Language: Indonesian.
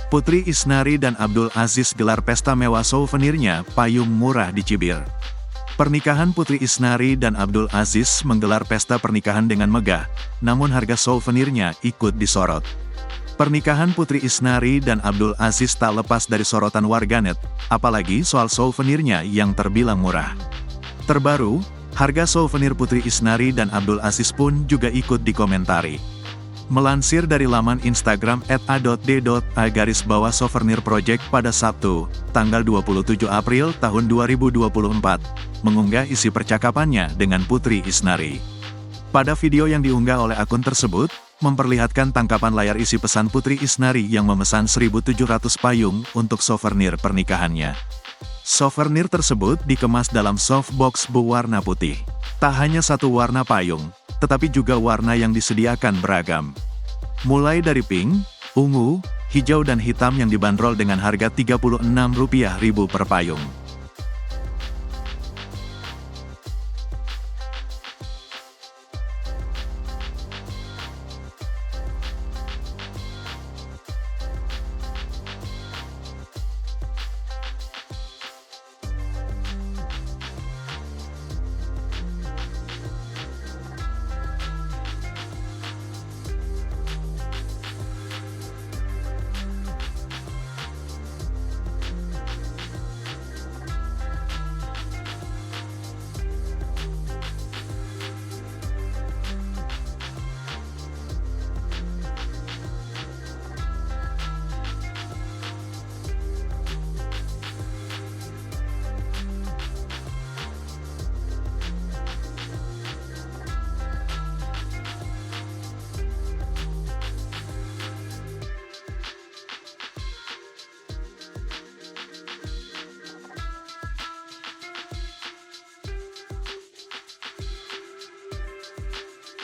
Putri Isnari dan Abdul Aziz gelar pesta mewah souvenirnya payung murah di Cibir. Pernikahan Putri Isnari dan Abdul Aziz menggelar pesta pernikahan dengan megah, namun harga souvenirnya ikut disorot. Pernikahan Putri Isnari dan Abdul Aziz tak lepas dari sorotan warganet, apalagi soal souvenirnya yang terbilang murah. Terbaru, harga souvenir Putri Isnari dan Abdul Aziz pun juga ikut dikomentari. Melansir dari laman Instagram @a.d.a_souvenir project pada Sabtu, tanggal 27 April tahun 2024, mengunggah isi percakapannya dengan Putri Isnari. Pada video yang diunggah oleh akun tersebut, memperlihatkan tangkapan layar isi pesan Putri Isnari yang memesan 1.700 payung untuk souvenir pernikahannya. Souvenir tersebut dikemas dalam softbox berwarna putih. Tak hanya satu warna payung, tetapi juga warna yang disediakan beragam. Mulai dari pink, ungu, hijau dan hitam yang dibanderol dengan harga Rp36.000 per payung.